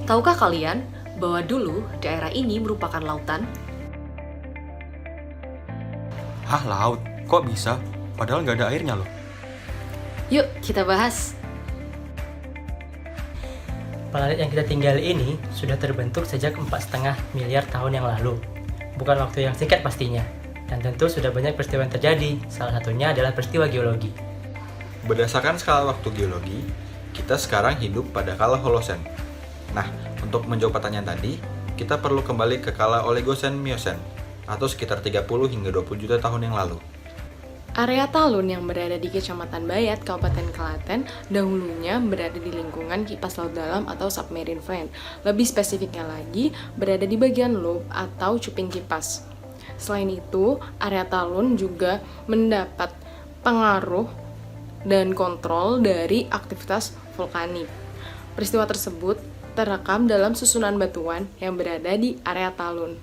Tahukah kalian bahwa dulu daerah ini merupakan lautan? Hah, laut? Kok bisa? Padahal nggak ada airnya loh. Yuk kita bahas. Planet yang kita tinggali ini sudah terbentuk sejak 4,5 miliar tahun yang lalu. Bukan waktu yang singkat pastinya. Dan tentu sudah banyak peristiwa yang terjadi, salah satunya adalah peristiwa geologi. Berdasarkan skala waktu geologi, kita sekarang hidup pada kala Holosen. Nah, untuk menjawab pertanyaan tadi, kita perlu kembali ke kala Oligosen Miosen, atau sekitar 30 hingga 20 juta tahun yang lalu. Area Talun yang berada di Kecamatan Bayat, Kabupaten Klaten, dahulunya berada di lingkungan kipas laut dalam atau submarine vent. Lebih spesifiknya lagi, berada di bagian lobe atau cuping kipas. Selain itu, area Talun juga mendapat pengaruh dan kontrol dari aktivitas vulkanik. Peristiwa tersebut terekam dalam susunan batuan yang berada di area Talun.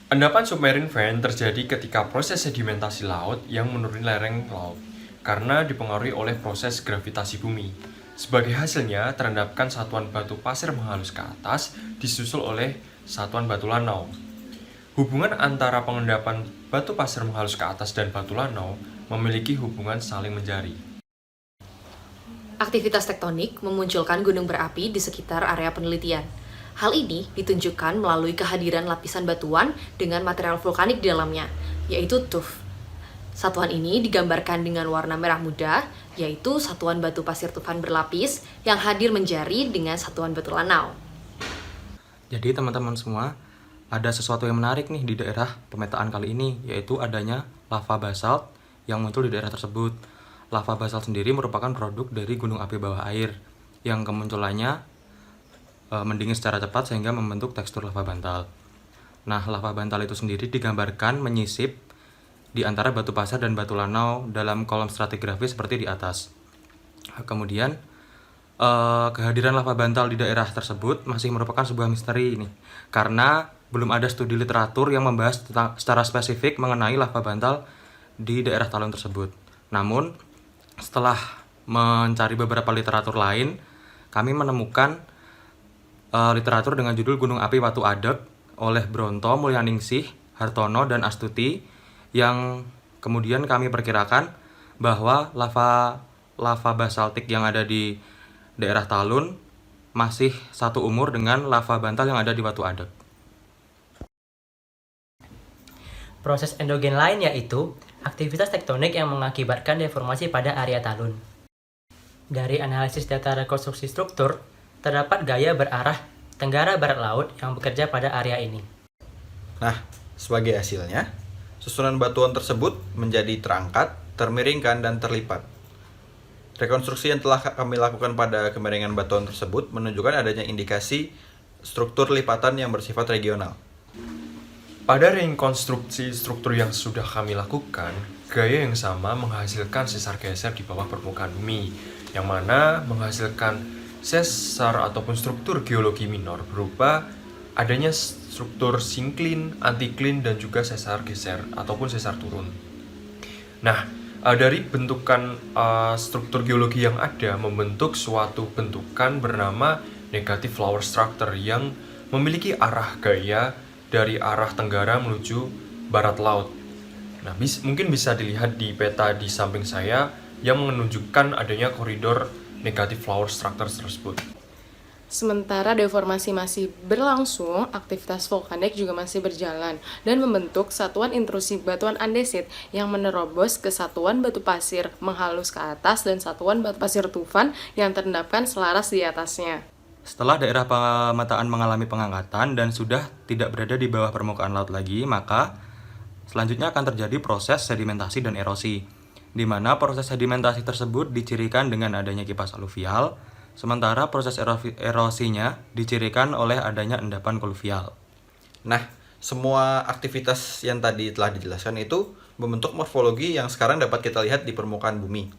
Endapan submarine vent terjadi ketika proses sedimentasi laut yang menuruni lereng laut karena dipengaruhi oleh proses gravitasi bumi. Sebagai hasilnya, terendapkan satuan batu pasir menghalus ke atas disusul oleh satuan batu lanau. Hubungan antara pengendapan batu pasir menghalus ke atas dan batu lanau memiliki hubungan saling menjari. Aktivitas tektonik memunculkan gunung berapi di sekitar area penelitian. Hal ini ditunjukkan melalui kehadiran lapisan batuan dengan material vulkanik di dalamnya, yaitu tuff. Satuan ini digambarkan dengan warna merah muda, yaitu satuan batu pasir tufan berlapis yang hadir menjari dengan satuan batu lanau. Jadi teman-teman semua, ada sesuatu yang menarik nih di daerah pemetaan kali ini, yaitu adanya lava basalt yang muncul di daerah tersebut. Lava basalt sendiri merupakan produk dari gunung api bawah air yang kemunculannya mendingin secara cepat sehingga membentuk tekstur lava bantal. Nah, lava bantal itu sendiri digambarkan menyisip di antara batu pasir dan batu lanau dalam kolom stratigrafi seperti di atas. Kemudian, kehadiran lava bantal di daerah tersebut masih merupakan sebuah misteri ini, karena belum ada studi literatur yang membahas secara spesifik mengenai lava bantal di daerah Talun tersebut. Namun, setelah mencari beberapa literatur lain, kami menemukan literatur dengan judul Gunung Api Watu Adek oleh Bronto, Mulyaningsih, Hartono, dan Astuti, yang kemudian kami perkirakan bahwa lava basaltik yang ada di daerah Talun masih satu umur dengan lava bantal yang ada di Watu Adek. Proses endogen lain yaitu aktivitas tektonik yang mengakibatkan deformasi pada area Talun. Dari analisis data rekonstruksi struktur, terdapat gaya berarah tenggara barat laut yang bekerja pada area ini. Nah, sebagai hasilnya, susunan batuan tersebut menjadi terangkat, termiringkan, dan terlipat. Rekonstruksi yang telah kami lakukan pada kemiringan batuan tersebut menunjukkan adanya indikasi struktur lipatan yang bersifat regional. Pada rekonstruksi struktur yang sudah kami lakukan, gaya yang sama menghasilkan sesar geser di bawah permukaan bumi, yang mana menghasilkan sesar ataupun struktur geologi minor berupa adanya struktur sinklin, antiklin, dan juga sesar geser ataupun sesar turun. Nah, dari bentukan struktur geologi yang ada membentuk suatu bentukan bernama negative flower structure yang memiliki arah gaya dari arah tenggara menuju barat laut. Nah, mungkin bisa dilihat di peta di samping saya yang menunjukkan adanya koridor negative flower structure tersebut. Sementara deformasi masih berlangsung, aktivitas vulkanik juga masih berjalan dan membentuk satuan intrusi batuan andesit yang menerobos ke satuan batu pasir menghalus ke atas dan satuan batu pasir tufan yang terendapkan selaras di atasnya. Setelah daerah pemetaan mengalami pengangkatan dan sudah tidak berada di bawah permukaan laut lagi, maka selanjutnya akan terjadi proses sedimentasi dan erosi, di mana proses sedimentasi tersebut dicirikan dengan adanya kipas aluvial, sementara proses erosinya dicirikan oleh adanya endapan koluvial. Nah, semua aktivitas yang tadi telah dijelaskan itu membentuk morfologi yang sekarang dapat kita lihat di permukaan bumi.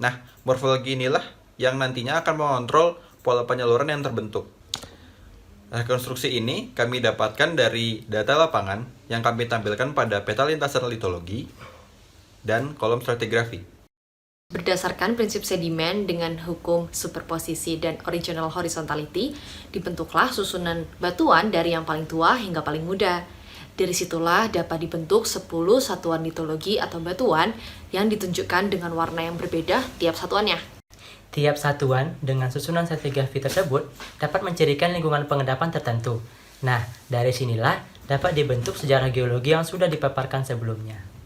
Nah, morfologi inilah yang nantinya akan mengontrol pola penyaluran yang terbentuk. Rekonstruksi ini kami dapatkan dari data lapangan yang kami tampilkan pada peta lintasan litologi dan kolom stratigrafi. Berdasarkan prinsip sedimen dengan hukum superposisi dan original horizontality, dibentuklah susunan batuan dari yang paling tua hingga paling muda. Dari situlah dapat dibentuk 10 satuan litologi atau batuan yang ditunjukkan dengan warna yang berbeda tiap satuannya. Tiap satuan dengan susunan stratigrafi tersebut dapat mencirikan lingkungan pengendapan tertentu. Nah, dari sinilah dapat dibentuk sejarah geologi yang sudah dipaparkan sebelumnya.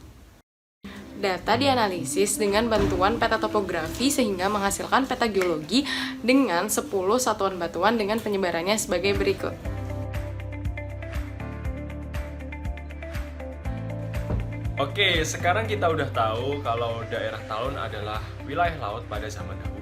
Data dianalisis dengan bantuan peta topografi sehingga menghasilkan peta geologi dengan 10 satuan batuan dengan penyebarannya sebagai berikut. Oke, sekarang kita udah tahu kalau daerah Talun adalah wilayah laut pada zaman dahulu.